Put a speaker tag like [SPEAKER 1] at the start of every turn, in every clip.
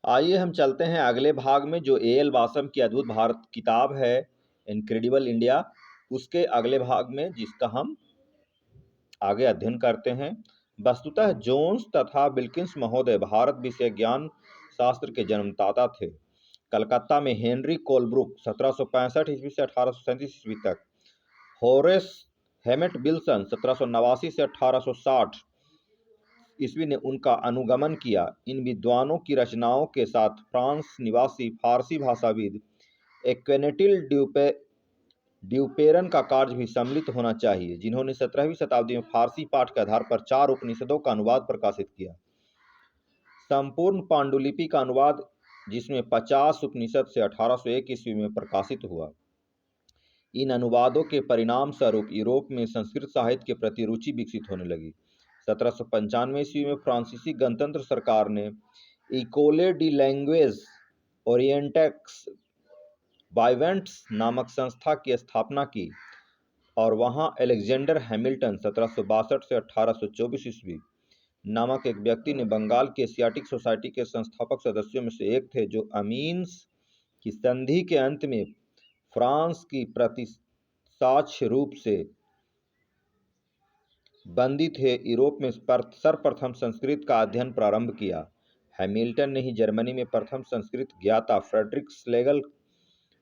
[SPEAKER 1] आइए हम चलते हैं अगले भाग में, जो ए.एल. वासम की अद्भुत भारत किताब है इनक्रेडिबल इंडिया, उसके अगले भाग में, जिसका हम आगे अध्ययन करते हैं। वस्तुतः जोन्स तथा विल्किंस महोदय भारत विषय ज्ञान शास्त्र के जन्मदाता थे। कलकत्ता में हेनरी कोलब्रुक 1765 ईस्वी से 1837 ईस्वी तक, होरेस हेमेट विल्सन 1789 से 1860 ईस्वी ने उनका अनुगमन किया। इन विद्वानों की रचनाओं के साथ फ्रांस निवासी फारसी भाषाविद एक्वेनेटिल ड्यूपेरन का कार्य भी सम्मिलित होना चाहिए, जिन्होंने 17वीं शताब्दी में फारसी पाठ के आधार पर 4 उपनिषदों का अनुवाद प्रकाशित किया। संपूर्ण पांडुलिपि का अनुवाद, जिसमें 50 उपनिषद से 1801 ईस्वी में प्रकाशित हुआ। इन अनुवादों के परिणाम स्वरूप यूरोप में संस्कृत साहित्य के प्रति रुचि विकसित होने लगी। 1795 ईस्वी में फ्रांसीसी गणतंत्र सरकार ने इकोले डी लैंग्वेज ओरिएंटेक्स वाइवेंट्स नामक संस्था की स्थापना की और वहां अलेक्जेंडर हैमिल्टन 1762 से 1824 ईस्वी नामक एक व्यक्ति ने बंगाल की एशियाटिक सोसाइटी के संस्थापक सदस्यों में से एक थे, जो अमीन्स की संधि के अंत में फ्रांस की प्रतिसाक्ष्य रूप से बंदी थे, यूरोप में सर्वप्रथम संस्कृत का अध्ययन प्रारंभ किया। हैमिल्टन ने ही जर्मनी में प्रथम संस्कृत ज्ञाता फ्रेडरिक श्लेगल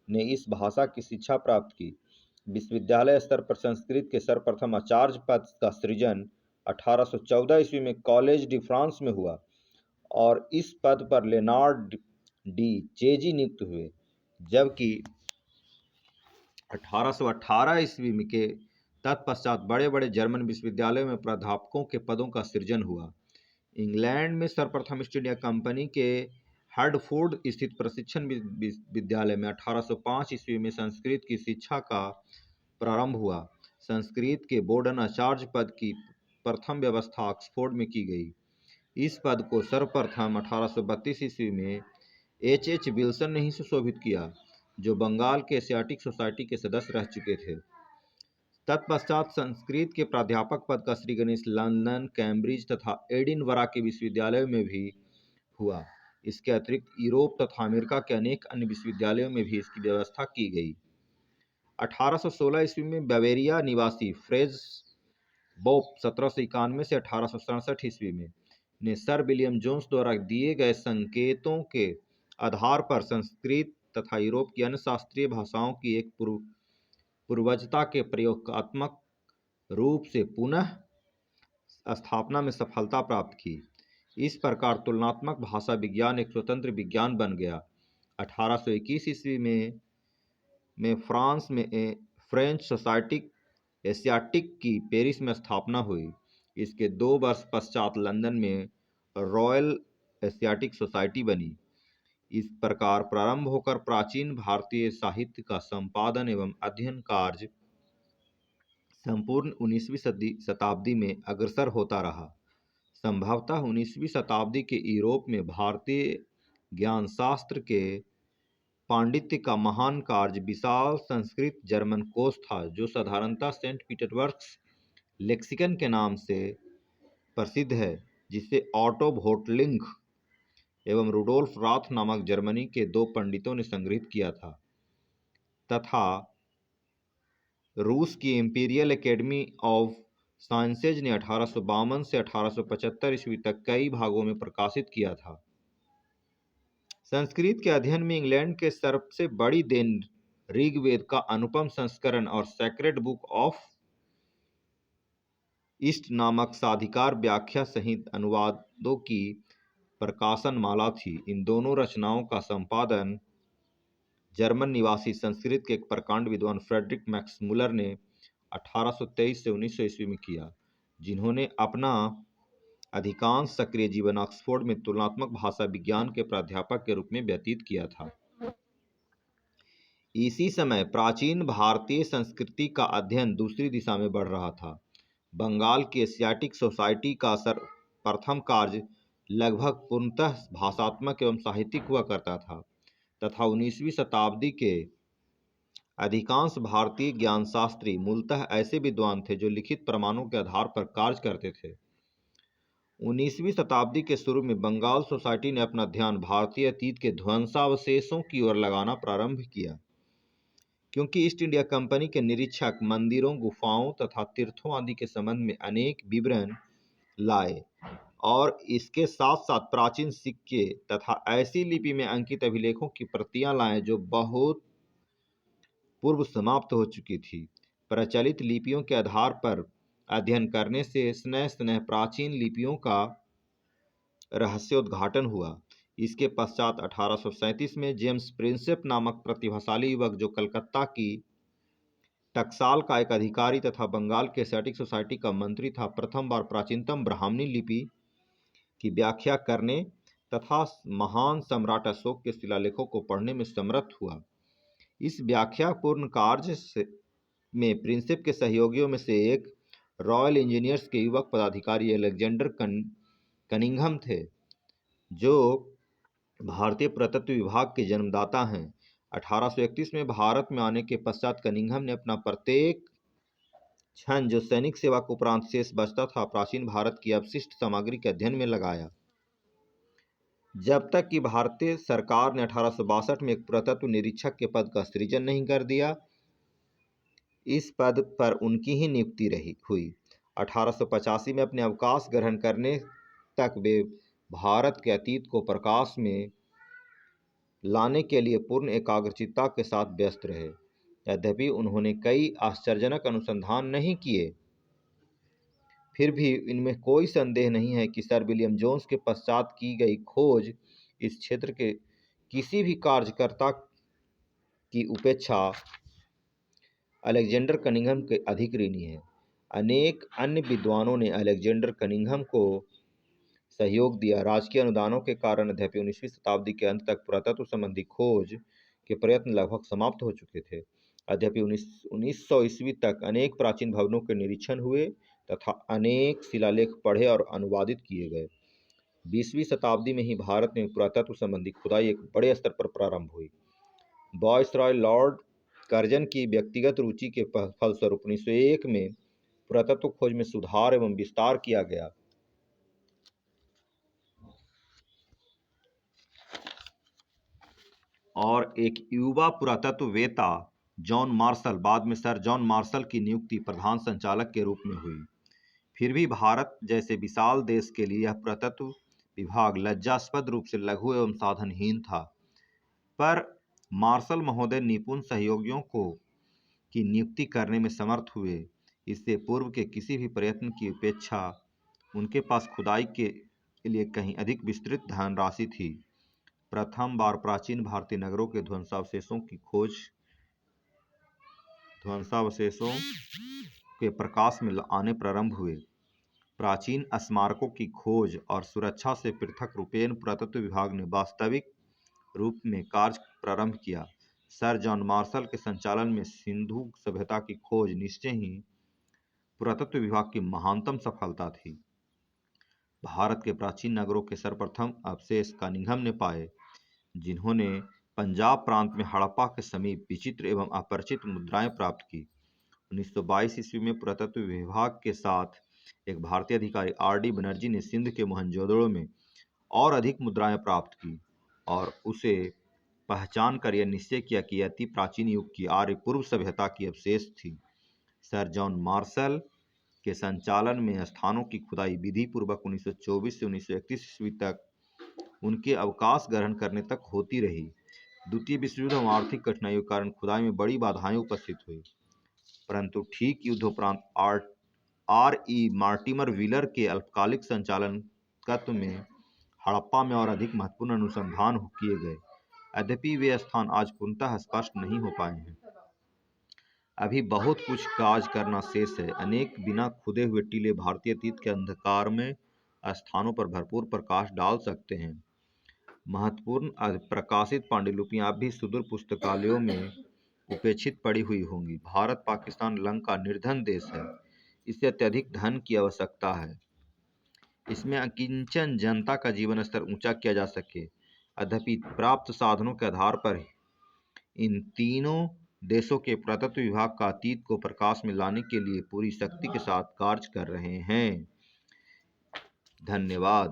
[SPEAKER 1] ने इस भाषा की शिक्षा प्राप्त की। विश्वविद्यालय स्तर पर संस्कृत के सर्वप्रथम आचार्य पद का सृजन 1814 ईस्वी में कॉलेज डी फ्रांस में हुआ और इस पद पर लेनार्ड डी चेजी नियुक्त हुए, जबकि 1818 ईस्वी के तत्पश्चात बड़े बड़े जर्मन विश्वविद्यालयों में प्राध्यापकों के पदों का सृजन हुआ। इंग्लैंड में सर्वप्रथम ईस्ट इंडिया कंपनी के हर्डफोर्ड स्थित प्रशिक्षण विद्यालय में 1805 ईस्वी में संस्कृत की शिक्षा का प्रारंभ हुआ। संस्कृत के बोर्डन आचार्य पद की प्रथम व्यवस्था ऑक्सफोर्ड में की गई। इस पद को सर्वप्रथम 1832 ईस्वी में H.H. विल्सन ने ही सुशोभित किया, जो बंगाल के एशियाटिक सोसाइटी के सदस्य रह चुके थे। तत्पश्चात संस्कृत के प्राध्यापक पद का श्री गणेश लंदन, कैम्ब्रिज तथा एडिनबरा के विश्वविद्यालयों में भी हुआ। इसके अतिरिक्त यूरोप तथा अमेरिका के अनेक अन्य विश्वविद्यालयों में भी इसकी व्यवस्था की गई। 1816 ईस्वी में बवेरिया निवासी फ्रेज बोप 1791 से 1867 ईस्वी में ने सर विलियम जोन्स द्वारा दिए गए संकेतों के आधार पर संस्कृत तथा यूरोप की अन्य शास्त्रीय भाषाओं की एक पूर्वजता के प्रयोगात्मक रूप से पुनः स्थापना में सफलता प्राप्त की। इस प्रकार तुलनात्मक भाषा विज्ञान एक स्वतंत्र विज्ञान बन गया। 1821 ईस्वी में फ्रांस में फ्रेंच सोसाइटी एशियाटिक की पेरिस में स्थापना हुई। इसके 2 वर्ष पश्चात लंदन में रॉयल एशियाटिक सोसाइटी बनी। इस प्रकार प्रारंभ होकर प्राचीन भारतीय साहित्य का संपादन एवं अध्ययन कार्य संपूर्ण 19वीं शताब्दी में अग्रसर होता रहा। संभवतः 19वीं शताब्दी के यूरोप में भारतीय ज्ञान शास्त्र के पांडित्य का महान कार्य विशाल संस्कृत जर्मन कोश था, जो साधारणतः सेंट पीटर्सबर्ग लेक्सिकन के नाम से प्रसिद्ध है, जिसे ऑटो भोटलिंग एवं रुडोल्फ राथ नामक जर्मनी के 2 पंडितों ने संग्रहित किया था, तथा रूस की इंपीरियल एकेडमी ऑफ साइंसेज ने 1852 से 1875 ईस्वी तक कई भागों में प्रकाशित किया था। संस्कृत के अध्ययन में इंग्लैंड के सबसे बड़ी देन ऋग्वेद का अनुपम संस्करण और सैक्रेड बुक ऑफ ईस्ट नामक साधिकार व्याख्या सहित अनुवादों की प्रकाशन माला थी। इन दोनों रचनाओं का संपादन जर्मन निवासी संस्कृत के एक प्रकांड विद्वान फ्रेडरिक मैक्स मुलर ने 1823 से 1900 ईस्वी में किया, जिन्होंने अपना अधिकांश सक्रिय जीवन ऑक्सफोर्ड में तुलनात्मक भाषा विज्ञान के प्राध्यापक के रूप में व्यतीत किया था। इसी समय प्राचीन भारतीय संस्कृति का अध्ययन दूसरी दिशा में बढ़ रहा था। बंगाल की एशियाटिक सोसाइटी का प्रथम कार्य लगभग पूर्णतः भाषात्मक एवं साहित्यिक हुआ करता था, तथा 19वीं शताब्दी के अधिकांश भारतीय ज्ञानशास्त्री मूलतः ऐसे विद्वान थे जो लिखित प्रमाणों के आधार पर कार्य करते थे। 19वीं शताब्दी के शुरू में बंगाल सोसाइटी ने अपना ध्यान भारतीय अतीत के ध्वंसावशेषों की ओर लगाना प्रारंभ किया, क्योंकि ईस्ट इंडिया कंपनी के निरीक्षक मंदिरों, गुफाओं तथा तीर्थों आदि के संबंध में अनेक विवरण लाए और इसके साथ साथ प्राचीन सिक्के तथा ऐसी लिपि में अंकित अभिलेखों की प्रतियां लाए जो बहुत पूर्व समाप्त हो चुकी थी। प्रचलित लिपियों के आधार पर अध्ययन करने से स्नेह स्नेह प्राचीन लिपियों का रहस्योद्घाटन हुआ। इसके पश्चात 1837 में जेम्स प्रिंसेप नामक प्रतिभाशाली युवक, जो कलकत्ता की टकसाल का एक अधिकारी तथा बंगाल के एशियाटिक सोसाइटी का मंत्री था, प्रथम बार प्राचीनतम ब्राह्मणी लिपि की व्याख्या करने तथा महान सम्राट अशोक के शिलालेखों को पढ़ने में समर्थ हुआ। इस व्याख्यापूर्ण कार्य में प्रिंसेप के सहयोगियों में से एक रॉयल इंजीनियर्स के युवक पदाधिकारी अलेक्जेंडर कनिंघम थे, जो भारतीय पुरातत्व विभाग के जन्मदाता हैं। 1831 में भारत में आने के पश्चात कनिंघम ने अपना प्रत्येक क्षण, जो सैनिक सेवा के उपरांत शेष बचता था, प्राचीन भारत की अवशिष्ट सामग्री के अध्ययन में लगाया, जब तक कि भारतीय सरकार ने 1862 में एक पुरातत्व निरीक्षक के पद का सृजन नहीं कर दिया। इस पद पर उनकी ही नियुक्ति हुई। 1885 में अपने अवकाश ग्रहण करने तक वे भारत के अतीत को प्रकाश में लाने के लिए पूर्ण एकाग्रचित्ता के साथ व्यस्त रहे। यद्यपि उन्होंने कई आश्चर्यजनक अनुसंधान नहीं किए, फिर भी इनमें कोई संदेह नहीं है कि सर विलियम जोन्स के पश्चात की गई खोज इस क्षेत्र के किसी भी कार्यकर्ता की उपेक्षा अलेक्जेंडर कनिंघम के अधिक ऋणी है। अनेक अन्य विद्वानों ने अलेक्जेंडर कनिंघम को सहयोग दिया। राजकीय अनुदानों के कारण यद्यपि 19वीं शताब्दी के अंत तक पुरातत्व संबंधी खोज के प्रयत्न लगभग समाप्त हो चुके थे। यद्यपि 1900 ईस्वी तक अनेक प्राचीन भवनों के निरीक्षण हुए तथा अनेक शिलालेख पढ़े और अनुवादित किए गए। 20वीं शताब्दी में ही भारत में पुरातत्व संबंधी खुदाई एक बड़े स्तर पर प्रारंभ हुई। वायसराय लॉर्ड कर्जन की व्यक्तिगत रुचि के फलस्वरूप 1901 में पुरातत्व खोज में सुधार एवं विस्तार किया गया और एक युवा पुरातत्ववेत्ता जॉन मार्शल, बाद में सर जॉन मार्शल की नियुक्ति प्रधान संचालक के रूप में हुई। फिर भी भारत जैसे विशाल देश के लिए यह पुरातत्व विभाग लज्जास्पद रूप से लघु एवं साधनहीन था, पर मार्शल महोदय निपुण सहयोगियों की नियुक्ति करने में समर्थ हुए। इससे पूर्व के किसी भी प्रयत्न की अपेक्षा उनके पास खुदाई के लिए कहीं अधिक विस्तृत धनराशि थी। प्रथम बार प्राचीन भारतीय नगरों के ध्वंसावशेषों के प्रकाश में आने प्रारंभ हुए। प्राचीन स्मारकों की खोज और सुरक्षा से पृथक रूपेण पुरातत्व विभाग ने वास्तविक रूप में कार्य प्रारंभ किया। सर जॉन मार्शल के संचालन में सिंधु सभ्यता की खोज निश्चय ही पुरातत्व विभाग की महानतम सफलता थी। भारत के प्राचीन नगरों के सर्वप्रथम अवशेष कनिंघम ने पाए, जिन्होंने पंजाब प्रांत में हड़प्पा के समीप विचित्र एवं अपरिचित मुद्राएं प्राप्त की। 1922 ईस्वी में पुरातत्व विभाग के साथ एक भारतीय अधिकारी R.D. बनर्जी ने सिंध के मोहनजोदड़ो में और अधिक मुद्राएं प्राप्त की और उसे पहचान कर यह निश्चय किया कि यह अति प्राचीन युग की आर्य पूर्व सभ्यता की अवशेष थी। सर जॉन मार्शल के संचालन में स्थानों की खुदाई विधि पूर्वक 1924 से 1931 ईस्वी तक उनके अवकाश ग्रहण करने तक होती रही। द्वितीय विश्व युद्ध एवं आर्थिक कठिनाइयों के कारण खुदाई में बड़ी बाधाएं उपस्थित हुई, परंतु ठीक युद्धोपरांत R.E. मार्टिमर व्हीलर के अल्पकालिक संचालकत्व में हड़प्पा में और अधिक महत्वपूर्ण अनुसंधान किए गए। यद्यपि वे स्थान आज पूर्णतः स्पष्ट नहीं हो पाए हैं, अभी बहुत कुछ काज करना शेष है। अनेक बिना खुदे हुए टीले भारतीय अतीत के अंधकार में स्थानों पर भरपूर प्रकाश डाल सकते हैं। महत्वपूर्ण प्रकाशित पांडुलिपियां अब भी सुदूर पुस्तकालयों में उपेक्षित पड़ी हुई होंगी। भारत, पाकिस्तान, लंका निर्धन देश है, इसे अत्यधिक धन की आवश्यकता है। इसमें अकिंचन जनता का जीवन स्तर ऊंचा किया जा सके। यद्यपि प्राप्त साधनों के आधार पर इन तीनों देशों के पुरातत्व विभाग का अतीत को प्रकाश में लाने के लिए पूरी शक्ति के साथ कार्य कर रहे हैं। धन्यवाद।